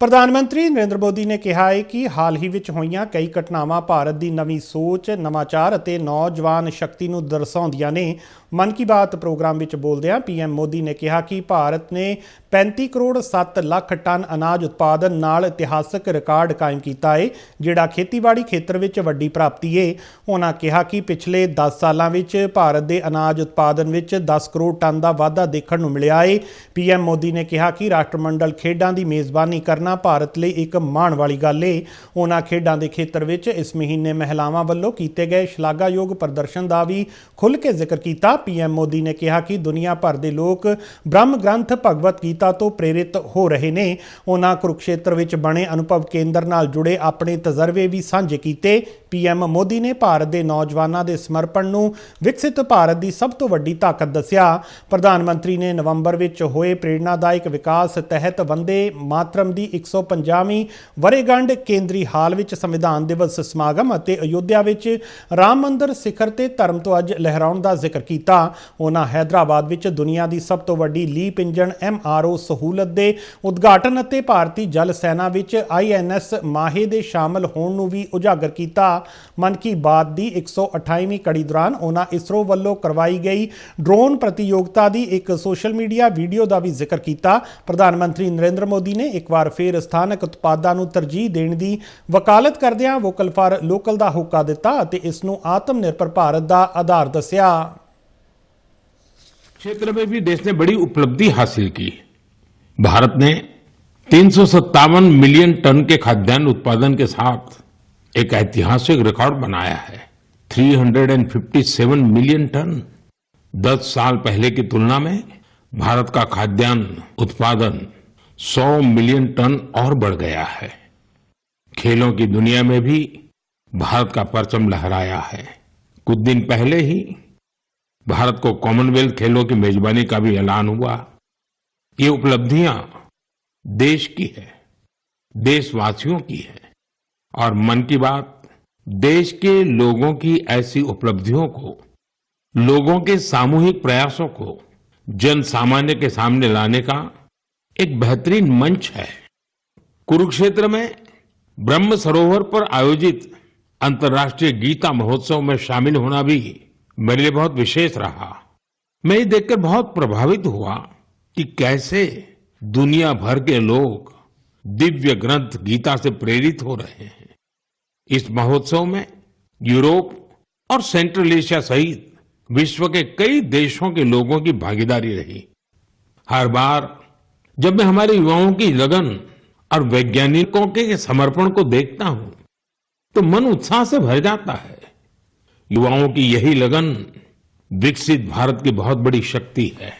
ਪ੍ਰਧਾਨ ਮੰਤਰੀ ਨਰਿੰਦਰ ਮੋਦੀ ਨੇ ਕਿਹਾ ਹੈ ਕਿ ਹਾਲ ਹੀ ਵਿੱਚ ਹੋਈਆਂ ਕਈ ਘਟਨਾਵਾਂ ਭਾਰਤ ਦੀ ਨਵੀਂ ਸੋਚ, ਨਵਾਚਾਰ ਅਤੇ ਨੌਜਵਾਨ ਸ਼ਕਤੀ ਨੂੰ ਦਰਸਾਉਂਦੀਆਂ ਨੇ। ਮਨ ਕੀ ਬਾਤ ਪ੍ਰੋਗਰਾਮ ਵਿੱਚ ਬੋਲਦਿਆਂ ਪੀਐਮ ਮੋਦੀ ਨੇ ਕਿਹਾ ਕਿ ਭਾਰਤ ਨੇ 35 ਕਰੋੜ 7 ਲੱਖ ਟਨ ਅਨਾਜ ਉਤਪਾਦਨ ਨਾਲ ਇਤਿਹਾਸਕ ਰਿਕਾਰਡ ਕਾਇਮ ਕੀਤਾ ਹੈ, ਜਿਹੜਾ ਖੇਤੀਬਾੜੀ ਖੇਤਰ ਵਿੱਚ ਵੱਡੀ ਪ੍ਰਾਪਤੀ ਹੈ। ਉਹਨਾਂ ਕਿਹਾ ਕਿ ਪਿਛਲੇ 10 ਸਾਲਾਂ ਵਿੱਚ ਭਾਰਤ ਦੇ ਅਨਾਜ ਉਤਪਾਦਨ ਵਿੱਚ 10 ਕਰੋੜ ਟਨ ਦਾ ਵਾਧਾ ਦੇਖਣ ਨੂੰ ਮਿਲਿਆ ਹੈ। ਪੀਐਮ ਮੋਦੀ ਨੇ ਕਿਹਾ ਕਿ ਰਾਸ਼ਟਰਮੰਡਲ ਖੇਡਾਂ ਦੀ ਮੇਜ਼ਬਾਨੀ ਕਰਨਾ ਭਾਰਤ ਲਈ ਇੱਕ ਮਾਣ ਵਾਲੀ ਗੱਲ ਹੈ। ਉਹਨਾਂ ਖੇਡਾਂ ਦੇ ਖੇਤਰ ਵਿੱਚ ਇਸ ਮਹੀਨੇ ਮਹਿਲਾਵਾਂ ਵੱਲੋਂ ਕੀਤੇ ਗਏ ਸ਼ਲਾਘਾਯੋਗ ਪ੍ਰਦਰਸ਼ਨ ਦਾ ਵੀ ਖੁੱਲ੍ਹ ਕੇ ਜ਼ਿਕਰ ਕੀਤਾ। ਪੀਐਮ ਮੋਦੀ ਨੇ ਕਿਹਾ ਕਿ ਦੁਨੀਆ ਭਰ ਦੇ ਲੋਕ ਬ੍ਰਹਮ ਗ੍ਰੰਥ ਭਗਵਤ ਗੀਤਾ ਤੋਂ ਪ੍ਰੇਰਿਤ ਹੋ ਰਹੇ ਨੇ। ਉਹਨਾਂ ਕੁਰੂਕਸ਼ੇਤਰ ਵਿੱਚ ਬਣੇ ਅਨੁਭਵ ਕੇਂਦਰ ਨਾਲ ਜੁੜੇ ਆਪਣੇ ਤਜਰਬੇ ਵੀ ਸਾਂਝੇ ਕੀਤੇ। ਪੀਐਮ ਮੋਦੀ ਨੇ ਭਾਰਤ ਦੇ ਨੌਜਵਾਨਾਂ ਦੇ ਸਮਰਪਣ ਨੂੰ ਵਿਕਸਿਤ ਭਾਰਤ ਦੀ ਸਭ ਤੋਂ ਵੱਡੀ ਤਾਕਤ ਦੱਸਿਆ। ਪ੍ਰਧਾਨ ਮੰਤਰੀ ਨੇ ਨਵੰਬਰ ਵਿੱਚ ਹੋਏ ਪ੍ਰੇਰਨਾਦਾਇਕ ਵਿਕਾਸ ਤਹਿਤ ਵੰਦੇ ਮਾਤਰਮ ਦੀ 150ਵੀਂ ਵਰ੍ਹੇਗੰਢ ਕੇਂਦਰੀ ਹਾਲ ਵਿੱਚ ਸੰਵਿਧਾਨ ਦਿਵਸ ਸਮਾਗਮ ਅਤੇ ਅਯੋਧਿਆ ਵਿੱਚ ਰਾਮ ਮੰਦਰ ਸਿਖਰ ਤੇ ਧਰਮ ਧਵਜ ਲਹਿਰਾਉਣ ਦਾ ਜ਼ਿਕਰ ਕੀਤਾ। ਉਹਨਾਂ ਹੈਦਰਾਬਾਦ ਵਿੱਚ ਦੁਨੀਆ ਦੀ ਸਭ ਤੋਂ ਵੱਡੀ ਲੀਪ ਇੰਜਣ MRO ਸਹੂਲਤ ਦੇ ਉਦਘਾਟਨ ਅਤੇ ਭਾਰਤੀ ਜਲ ਸੈਨਾ ਵਿੱਚ INS ਮਾਹੇ ਦੇ ਸ਼ਾਮਲ ਹੋਣ ਨੂੰ ਵੀ ਉਜਾਗਰ ਕੀਤਾ। ਮਨ ਕੀ ਬਾਤ ਦੀ 128ਵੀਂ ਕੜੀ ਦੌਰਾਨ ਉਹਨਾਂ ਇਸਰੋ ਵੱਲੋਂ ਕਰਵਾਈ ਗਈ ਡਰੋਨ ਪ੍ਰਤੀਯੋਗਤਾ ਦੀ ਇੱਕ ਸੋਸ਼ਲ ਮੀਡੀਆ ਵੀਡੀਓ ਦਾ ਵੀ ਜ਼ਿਕਰ ਕੀਤਾ। ਪ੍ਰਧਾਨ ਮੰਤਰੀ ਨਰਿੰਦਰ ਮੋਦੀ ਨੇ ਇੱਕ ਵਾਰ ਫਿਰ ਸਥਾਨਕ ਉਤਪਾਦਾਂ ਨੂੰ ਤਰਜੀਹ ਦੇਣ ਦੀ ਵਕਾਲਤ ਕਰਦਿਆਂ ਵੋਕਲ ਫਾਰ ਲੋਕਲ ਦਾ ਹੋਕਾ ਦਿੱਤਾ ਅਤੇ ਇਸ ਨੂੰ आत्म निर्भर भारत का आधार दस्या। क्षेत्र में भी देश ने बड़ी उपलब्धि हासिल की। भारत ने 357 मिलियन टन के खाद्यान्न उत्पादन के साथ एक ऐतिहासिक रिकॉर्ड बनाया है। 357 मिलियन टन 10 साल पहले की तुलना में भारत का खाद्यान्न उत्पादन 100 मिलियन टन और बढ़ गया है। खेलों की दुनिया में भी भारत का परचम लहराया है। कुछ दिन पहले ही भारत को कॉमनवेल्थ खेलों की मेजबानी का भी ऐलान हुआ। ये उपलब्धियां देश की है, देशवासियों की है और मन की बात देश के लोगों की ऐसी उपलब्धियों को, लोगों के सामूहिक प्रयासों को जन सामान्य के सामने लाने का एक बेहतरीन मंच है। कुरुक्षेत्र में ब्रह्म सरोवर पर आयोजित अंतर्राष्ट्रीय गीता महोत्सव में शामिल होना भी मेरे लिए बहुत विशेष रहा। मैं ये देखकर बहुत प्रभावित हुआ कि कैसे दुनिया भर के लोग दिव्य ग्रंथ गीता से प्रेरित हो रहे हैं। इस महोत्सव में यूरोप और सेंट्रल एशिया सहित विश्व के कई देशों के लोगों की भागीदारी रही। हर बार जब मैं हमारे युवाओं की लगन और वैज्ञानिकों के समर्पण को देखता हूं तो मन उत्साह से भर जाता है। युवाओं की यही लगन विकसित भारत की बहुत बड़ी शक्ति है।